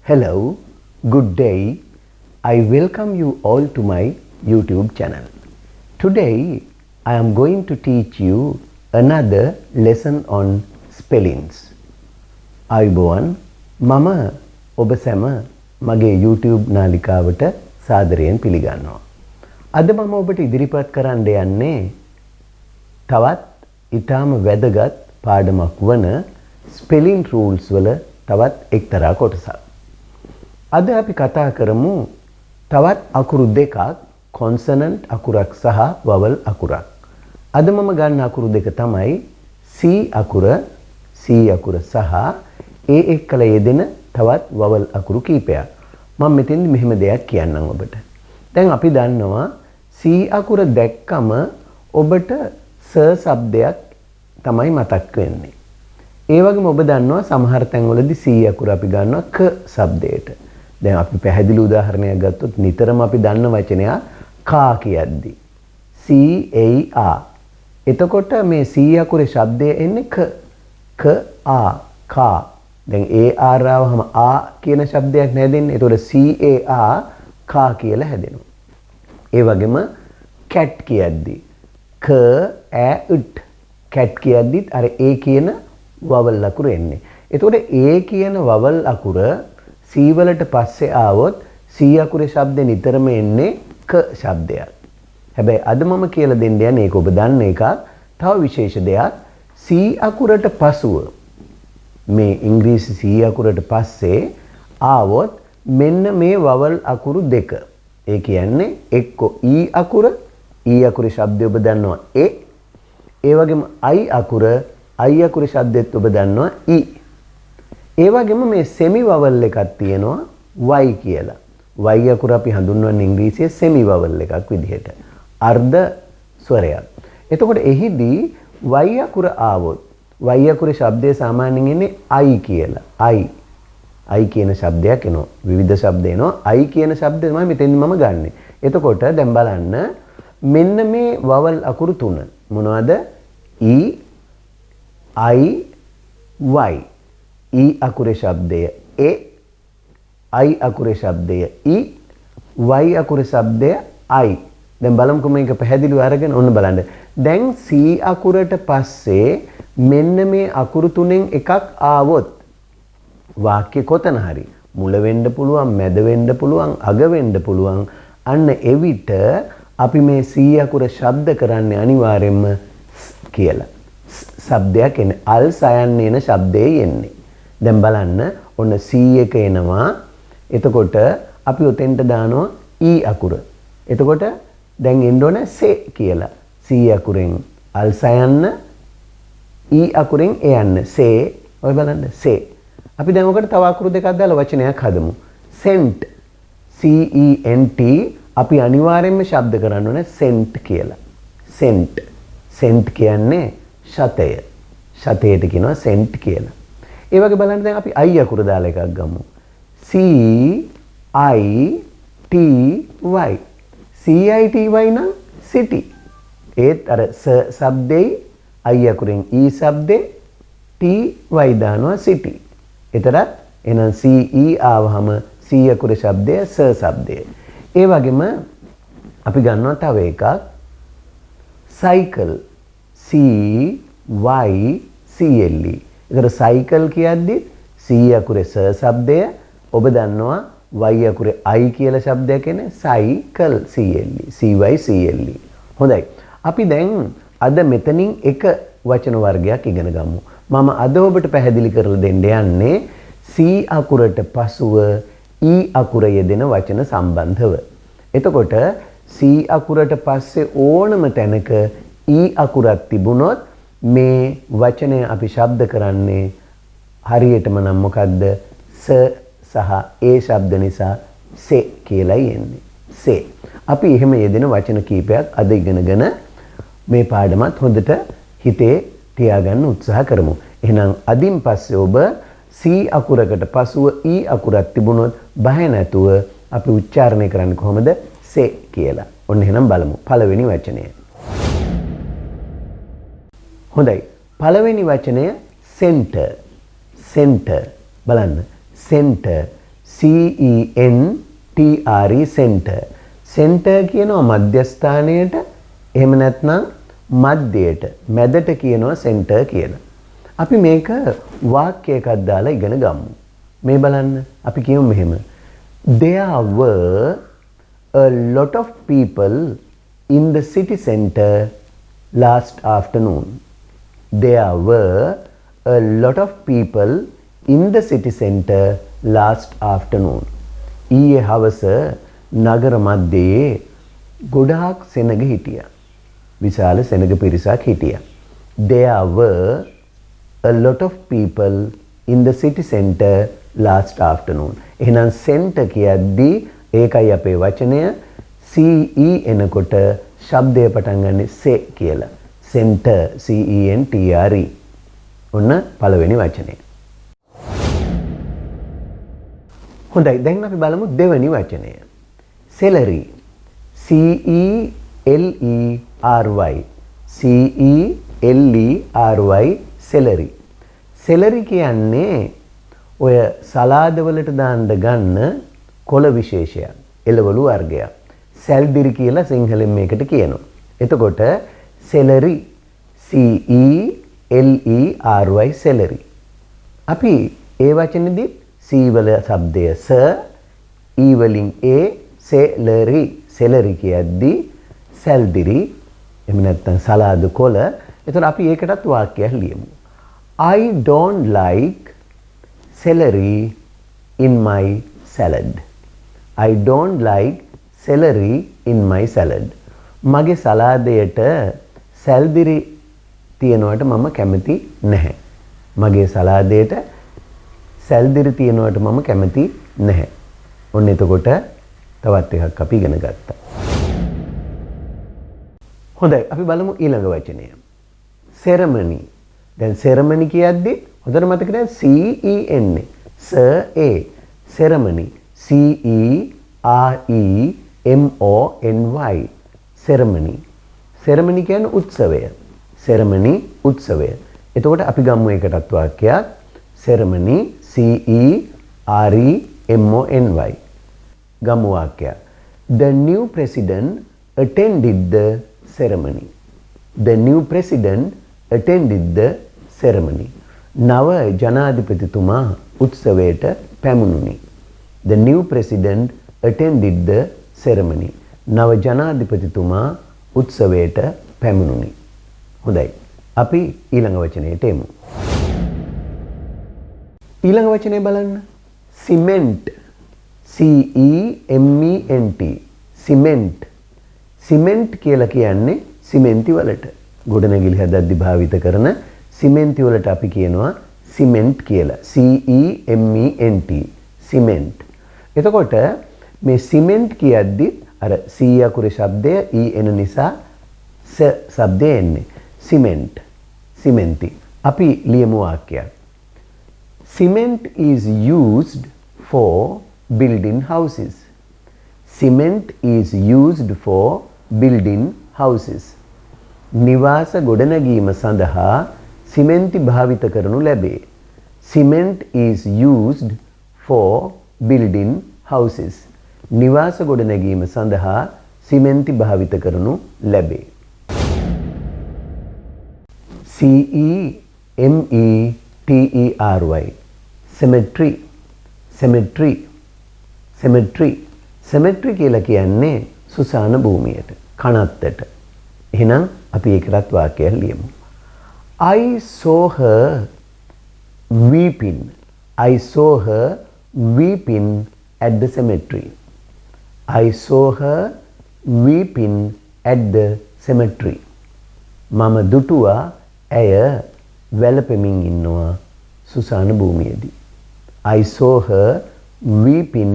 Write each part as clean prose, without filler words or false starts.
Hello, good day. I welcome you all to my YouTube channel. Today I am going to teach you another lesson on spellings. ආයුබෝවන් මම ඔබ සැම මගේ YouTube නාලිකාවට සාදරයෙන් පිළිගන්නවා. අද මම ඔබට ඉදිරිපත් කරන්න යන්නේ තවත් ඊටාම වැදගත් පාඩමක් වන spelling rules වල තවත් එක්තරා කොටසක්. අද අපි කතා කරමු තවත් අකුරු දෙකක් consonant අකුරක් සහ vowel අකුරක්. අද මම ගන්න අකුරු දෙක තමයි C අකුර සහ ඒ එක්කලා යෙදෙන තවත් vowel අකුරු කීපයක්. මම මෙතෙන්දි මෙහෙම දෙයක් කියන්නම් ඔබට. දැන් අපි දන්නවා C අකුර දැක්කම ඔබට ස શબ્දයක් තමයි මතක් වෙන්නේ. ඒ වගේම ඔබ දන්නවා සමහර තැන්වලදී C අකුර අපි ගන්නවා ක શબ્දයට. දැන් අපි පැහැදිලි උදාහරණයක් ගත්තොත් නිතරම අපි දන්න වචනයක් කා කියද්දි C A A. එතකොට මේ C අකුරේ શબ્දය එන්නේ ක ආ කා. දැන් A R ආවම ආ කියන શબ્දයක් නැදෙන්නේ. එතකොට C A A කා කියලා හැදෙනවා. ඒ වගේම cat කියද්දි ක ඈ උට්. cat කියද්දිත් අර A කියන vowel අකුර එන්නේ. එතකොට A කියන vowel අකුර C වලට පස්සේ ආවොත් C අකුරේ શબ્දේ නිතරම එන්නේ ක શબ્දයක්. හැබැයි අද මම කියලා දෙන්න යන්නේ ඒක ඔබ දන්න එකක්. තව විශේෂ දෙයක් C අකුරට පසුව මේ ඉංග්‍රීසි C අකුරට පස්සේ ආවොත් මෙන්න මේ vowel අකුරු දෙක. ඒ කියන්නේ එක්ක E අකුර අකුරේ શબ્දය ඔබ දන්නවා ඒ වගේම I අකුරේ શબ્දෙත් ඔබ දන්නවා E. ඒ වගේම මේ semi vowel එකක් තියෙනවා Y කියලා. Y අකුර අපි හඳුන්වන්නේ ඉංග්‍රීසියේ semi vowel එකක් විදිහට. අර්ධ ස්වරයක්. එතකොට එහිදී Y අකුර ආවොත් Y අකුරේ શબ્දය සාමාන්‍යයෙන් එන්නේ I කියලා. I කියන શબ્දයක් එනවා. විවිධ શબ્ද එනවා. I කියන શબ્දය තමයි මෙතෙන්දි මම ගන්නෙ. එතකොට දැන් බලන්න මෙන්න මේ vowel අකුරු තුන මොනවද? E I Y. E අකුරේ શબ્දය A, I අකුරේ શબ્දය E, Y අකුරේ શબ્දය I. දැන් බලමුකෝ මේක පැහැදිලිව අරගෙන ඔන්න බලන්න. දැන් C අකුරට පස්සේ මෙන්න මේ අකුරු තුනෙන් එකක් ආවොත් වාක්‍ය කොතන හරි මුල වෙන්න පුළුවන්, මැද වෙන්න පුළුවන්, අග වෙන්න පුළුවන්. අන්න එවිට අපි මේ C අකුර ශබ්ද කරන්නේ අනිවාර්යෙන්ම කියලා. શબ્දයක් එන්නේ අල් සයන් එන શબ્දේ එන්නේ. දැන් බලන්න ඔන්න C එක එනවා. එතකොට අපි උතෙන්ට දානවා E අකුර. එතකොට දැන් එන්න ඕන සේ කියලා. C අකුරෙන් අල් සයන්න E අකුරෙන් එයන්න සේ. ඔය බලන්න සේ. අපි දැන් ඔකට තව අකුරු දෙකක් දාලා වචනයක් හදමු. sent C E N T අපි අනිවාර්යයෙන්ම ශබ්ද කරන්න ඕනේ sent කියලා. sent කියන්නේ ශතය. ශතයට කියනවා sent කියලා. ඒ වගේ බලන්න දැන් අපි I අකුර දාලා එකක් ගමු. C I T Y. C I T Y නම් city. ඒත් අර ස શબ્දේ I අකුරෙන් E શબ્දේ T Y දානවා city. එතරම් එහෙනම් C E ආවහම C අකුරේ શબ્දය ස શબ્දය. ඒ වගේම අපි ගන්නවා තව එකක් cycle. C Y C L E. ඒතර cycle කියද්දි C අකුරේ ස શબ્දය ඔබ දන්නවා Y අකුරේ I කියලා શબ્දයක් එන්නේ cycle CY. හොඳයි. අපි දැන් අද මෙතනින් එක වචන වර්ගයක් ඉගෙන ගමු. මම අද ඔබට පැහැදිලි කරලා දෙන්න යන්නේ C අකුරට පසුව E අකුර යෙදෙන වචන සම්බන්ධව. එතකොට C අකුරට පස්සේ ඕනම තැනක E අකුරක් තිබුණොත් මේ වචනය අපි ශබ්ද කරන්නේ හරියටම නම් මොකක්ද? ස සහ ඒ ශබ්ද නිසා සේ කියලායි එන්නේ. සේ. අපි එහෙම යෙදෙන වචන කීපයක් අද ඉගෙනගෙන මේ පාඩමත් හොඳට හිතේ තියාගන්න උත්සාහ කරමු. එහෙනම් අදින් පස්සේ ඔබ C අකුරකට පසුව E අකුරක් තිබුණොත් බය නැතුව අපි උච්චාරණය කරන්නේ කොහොමද? සේ කියලා. ඔන්න එහෙනම් බලමු. පළවෙනි වචනය. හොඳයි. පළවෙනි වචනය center. center බලන්න. center C E N T R E center. center කියනවා මධ්‍යස්ථානයට එහෙම නැත්නම් මධ්‍යයට මැදට කියනවා center කියලා. අපි මේක වාක්‍යයකට දාලා ඉගෙන ගමු. මේ බලන්න අපි කියමු මෙහෙම. There were a lot of people in the city center last afternoon. There were a lot of people in the city center last afternoon. ඊයේ හවස නගර මැදේ ගොඩාක් සෙනග හිටියා. විශාල සෙනග පිරිසක් හිටියා. There were a lot of people in the city center last afternoon. එහෙනම් center කියද්දී ඒකයි අපේ වචනය CE එනකොට ශබ්දය පටන් ගන්නේ se කියලා. center CENTRE. ඔන්න පළවෙනි වචනය. හොඳයි දැන් අපි බලමු දෙවෙනි වචනය. celery. CELERY. CELERY celery. celery කියන්නේ ඔය සලාද වලට දාන්න ගන්න කොළ විශේෂයක්. එළවලු වර්ගයක්. සැල්දිරි කියලා සිංහලෙන් මේකට කියනවා. එතකොට celery CELERY celery. අපි ඒ වචනේදී C වල શબ્දය ස E වලින් a celery celery කියද්දී සැල්දිරි එහෙම නැත්නම් සලාද කොළ. එතකොට අපි ඒකටත් වාක්‍යයක් ලියමු. I don't like celery in my salad. I don't like celery in my salad. මගේ සලාදයට සැල්දිරි තියනවට මම කැමති නැහැ. මගේ සලාදයට සැල්දිරි තියනවට මම කැමති නැහැ. ඔන්න එතකොට තවත් එකක් අපි ඉගෙන ගත්තා. හොඳයි අපි බලමු ඊළඟ වචනය. ceremony. දැන් ceremony කියද්දි හොඳට මතක තියාගන්න C E N ස A ceremony C E R E M O N Y ceremony. ceremony කියන්නේ උත්සවය. ceremony උත්සවය. එතකොට අපි ගමු එකටත් වාක්‍යයක් ceremony C E R E M O N Y. ගමු වාක්‍යයක්. The new president attended the ceremony. The new president attended the ceremony. නව ජනාධිපතිතුමා උත්සවයට පැමුණුනි. The new president attended the ceremony. නව ජනාධිපතිතුමා උත්සවයට පැමුණුනි. හොඳයි. අපි ඊළඟ වචනයට එමු. ඊළඟ වචනේ බලන්න. cement. CEMENT. cement. cement කියලා කියන්නේ සිමෙන්ති වලට. ගොඩනැගිලි හදද්දී භාවිත කරන සිමෙන්ති වලට අපි කියනවා සිමෙන්ට් කියලා. CEMENT. සිමෙන්ට්. එතකොට මේ සිමෙන්ට් කියද්දි අර C අකුරේ શબ્දය E එන නිසා ස શબ્දය එන්නේ. සිමෙන්ට්. සිමෙන්ති. අපි ලියමු වාක්‍යයක්. Cement is used for building houses. Cement is used for building houses. නිවාස ගොඩනැගීම සඳහා සිමෙන්ති භාවිත කරනු ලැබේ. Cement is used for building houses. නිවාස ගොඩනැගීම සඳහා සිමෙන්ති භාවිත කරනු ලැබේ. CEMETERY cemetery. cemetery. cemetery. cemetery කියලා කියන්නේ සුසාන භූමියට, කණත්තට. එහෙනම් අපි ඒකටත් වාක්‍යයක් ලියමු. I saw her weeping. I saw her weeping at the cemetery. I saw her weeping at the cemetery. මම දුටුවා ඇය වැළපෙමින් ඉන්නවා සුසාන භූමියේදී. I saw her weeping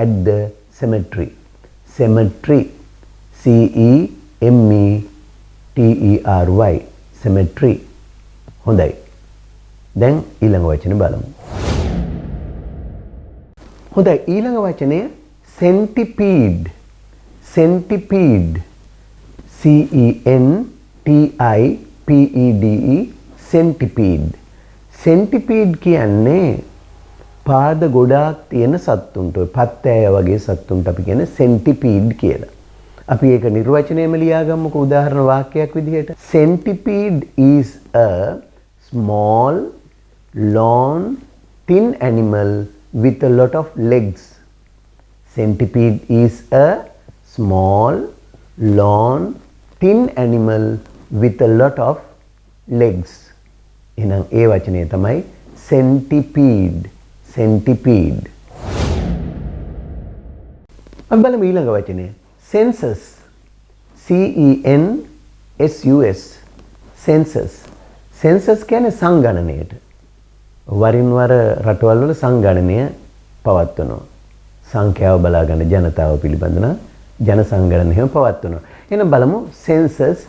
at the cemetery. cemetery CEMETERY cemetery. හොඳයි. දැන් ඊළඟ වචනේ බලමු. හොඳයි ඊළඟ වචනය centipede. centipede CENTIPEDE PEDE centipede. Centipede කියන්නේ පාද ගොඩාක් තියෙන සත්තුන්ට ඔය පත්තෑය වගේ සත්තුන්ට අපි කියන්නේ centipede කියලා. අපි ඒක නිර්වචනයම ලියාගමුකෝ උදාහරණ වාක්‍යයක් විදිහට. Centipede is a small, long, thin animal with a lot of legs. Centipede is a small, long, thin animal with a lot of legs. එහෙනම් ඒ වචනේ තමයි centipede. Centipede. අපි බලමු ඊළඟ වචනය. Census. CENSUS. Census. Census කියන්නේ සංගණනයට. වරින් වර රටවල් වල සංගණනය පවත්වනවා. සංඛ්‍යාව බලාගන්න ජනතාව පිළිබඳව ජන සංගණනය පවත්වනවා. එහෙනම් බලමු census.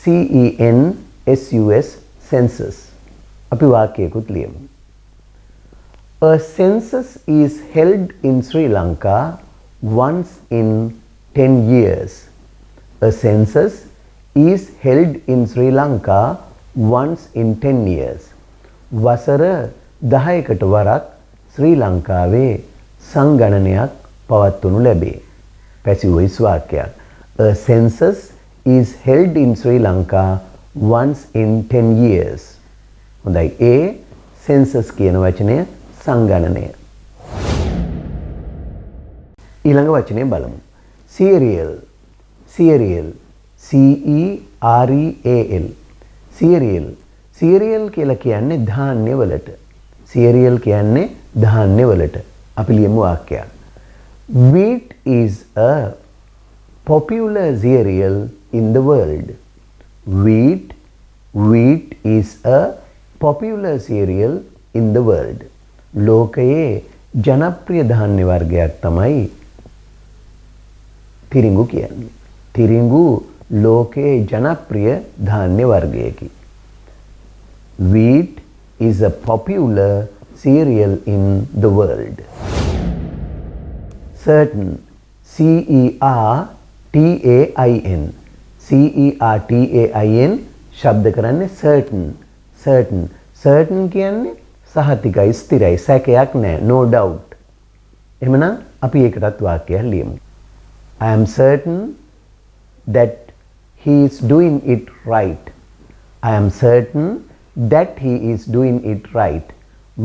CENSUS. Census. අපි වාක්‍යයකුත් ලියමු. A census is held in Sri Lanka once in 10 years. A census is held in Sri Lanka once in 10 years. වසර 10කට වරක් ශ්‍රී ලංකාවේ සංගණනයක් පවත්වනු ලැබේ. පැසිව් වොයිස් වාක්‍යයක්. A census is held in Sri Lanka once in 10 years. හොඳයි. A census කියන වචනය සංගණනය. ඊළඟ වචනේ බලමු. Cereal. Cereal. CEREAL. Cereal. Cereal කියලා කියන්නේ ධාන්‍ය වලට. Cereal කියන්නේ ධාන්‍ය වලට. අපි ලියමු වාක්‍යයක්. Wheat is a popular cereal in the world. Wheat is a popular cereal in the world. ලෝකයේ ජනප්‍රිය ධාන්‍ය වර්ගයක් තමයි තිරිඟු කියන්නේ. තිරිඟු ලෝකයේ ජනප්‍රිය ධාන්‍ය වර්ගයකි. Wheat is a popular cereal in the world. Certain. CERTAIN. CERTAIN ශබ්ද කරන්නේ certain. Certain. Certain කියන්නේ සහතිකයි ස්ථිරයි සැකයක් නැහැ no doubt. එහෙමනම් අපි ඒකටත් වාක්‍යයක් ලියමු. I am certain that he is doing it right. I am certain that he is doing it right.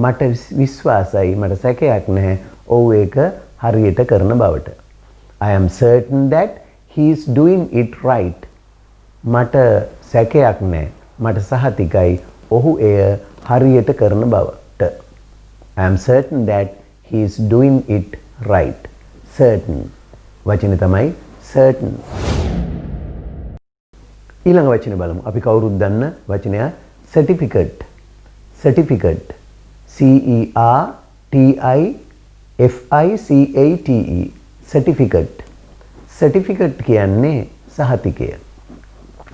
මට විශ්වාසයි මට සැකයක් නැහැ ඔහු ඒක හරියට කරන බවට. I am certain that he is doing it right. මට සැකයක් නැහැ මට සහතිකයි ඔහු එය හරියට කරන බවට. I am certain that he is doing it right. Certain. වචනේ තමයි certain. ඊළඟ වචනේ බලමු. අපි කවුරුත් දන්න වචනය certificate. Certificate. CERTIFICATE. Certificate. Certificate කියන්නේ සහතිකය.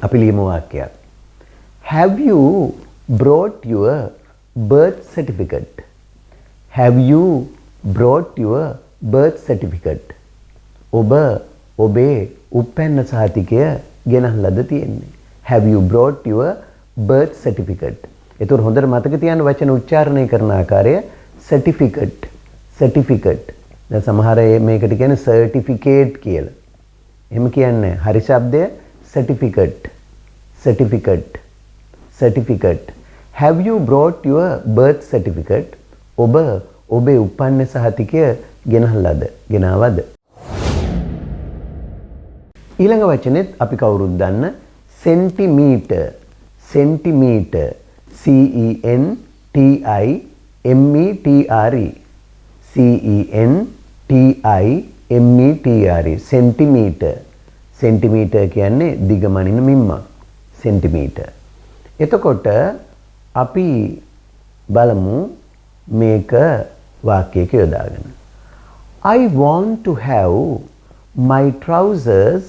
අපි ලියමු වාක්‍යයක්. Have you brought your birth certificate? Have you brought your birth certificate? ඔබ ඔබේ උපැන්න සහතිකය ගෙනල්ලාද තියෙන්නේ? Have you brought your birth certificate? ඒතර හොඳට මතක තියාගන්න වචන උච්චාරණය කරන ආකාරය certificate. Certificate. දැන් සමහර අය මේකට කියන්නේ certificate කියලා. එහෙම කියන්නේ හරි ශබ්දය certificate. Certificate. Certificate. Have you brought your birth certificate? ඔබ ඔබේ උපන්න සහතිකය ගෙනහල්ලාද? ගෙනාවද? ඊළඟ වචනේත් අපි කවුරුත් දන්න centimeter. Centimeter. CENTIMETRE. CENTIMETRE. Centimeter. Centimeter කියන්නේ දිගමනින මිම්මක්. Centimeter. එතකොට අපි බලමු මේක වාක්‍යයක යොදාගෙන. I want to have my trousers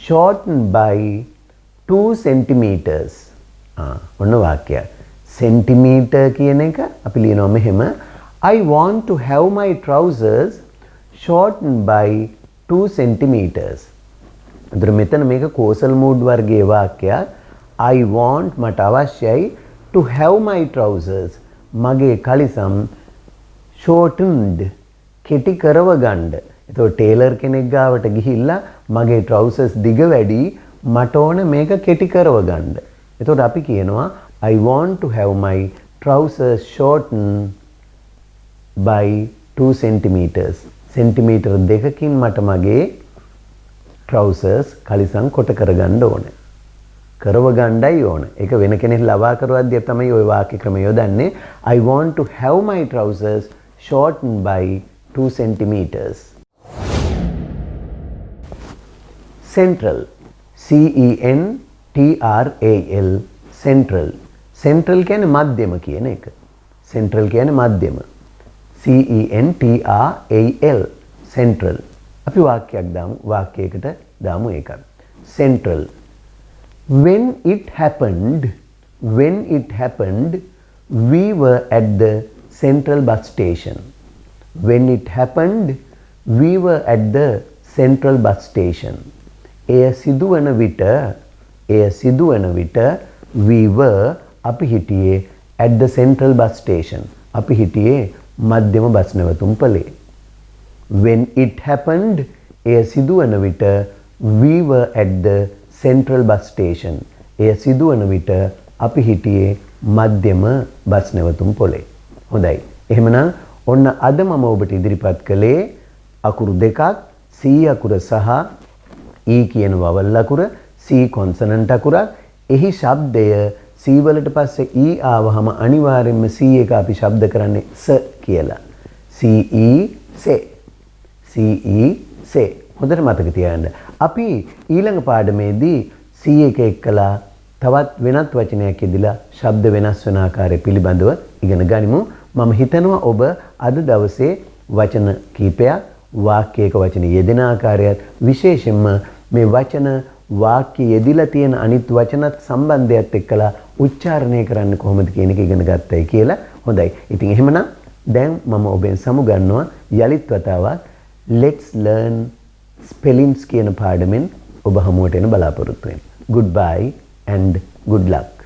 shortened by 2 centimeters. ඔන්න වාක්‍යය. centimeter කියන එක අපි ලියනවා මෙහෙම. I want to have my trousers shortened by 2 centimeters. අතන මෙතන මේක causal mood වර්ගයේ වාක්‍යයක්. I want මට අවශ්‍යයි to have my trousers මගේ කලිසම් shortened කෙටි කරව ගන්න. එතකොට ටේලර් කෙනෙක් ගාවට ගිහිල්ලා මගේ trousers දිග වැඩි මට ඕන මේක කෙටි කරව ගන්න. එතකොට අපි කියනවා I want to have my trousers shortened by 2 centimeters. Centimetre 2කින් මට මගේ trousers කලිසම් කොට කරගන්න ඕනේ. කරව ගණ්ඩයි ඕන. ඒක වෙන කෙනෙක් ලවා කරුවද්දී තමයි ওই වාක්‍ය ක්‍රමය යොදන්නේ. I want to have my trousers shortened by 2 centimeters. Central. CENTRAL. Central. Central කියන්නේ මධ්‍යම කියන එක. Central කියන්නේ මධ්‍යම. CENTRAL. Central. අපි වාක්‍යයක් දාමු. වාක්‍යයකට දාමු ඒකත්. Central. When it happened, we were at the central bus station. When it happened, we were at the central bus station. එය සිදුවන විට we were අපි හිටියේ at the central bus station. අපි හිටියේ මධ්‍යම බස් නැවතුම් පොලේ. When it happened, එය සිදුවන විට we were at the central bus station. එය සිදුවන විට අපි හිටියේ මධ්‍යම බස් නැවතුම් පොලේ. හොඳයි. එහෙමනම් ඔන්න අද මම ඔබට ඉදිරිපත් කළේ අකුරු දෙකක් C අකුර සහ E කියන වවල් අකුර C කොන්සනන්ට් අකුරක්. එහි ශබ්දය C වලට පස්සේ E ආවහම අනිවාර්යයෙන්ම C එක අපි ශබ්ද කරන්නේ ස කියලා. CE සේ. හොඳට මතක තියාගන්න. අපි ඊළඟ පාඩමේදී C එක එක්කලා තවත් වෙනත් වචනයක් යෙදিলা ශබ්ද වෙනස් වෙන ආකාරය පිළිබඳව ඉගෙන ගනිමු. මම හිතනවා ඔබ අද දවසේ වචන කීපයක් වාක්‍යයක වචන යෙදෙන ආකාරයත් විශේෂයෙන්ම මේ වචන වාක්‍ය යෙදිලා තියෙන අනිත් වචනත් සම්බන්ධයත් එක්කලා උච්චාරණය කරන්න කොහොමද කියන එක ඉගෙන ගත්තයි කියලා. හොඳයි. ඉතින් එහෙමනම් දැන් මම ඔබෙන් සමුගන්නවා යලිත් වතාවක් Let's learn spellings කියන පාඩමෙන් ඔබ හමුවට එන බලාපොරොත්තු වෙන්න. Goodbye and good luck.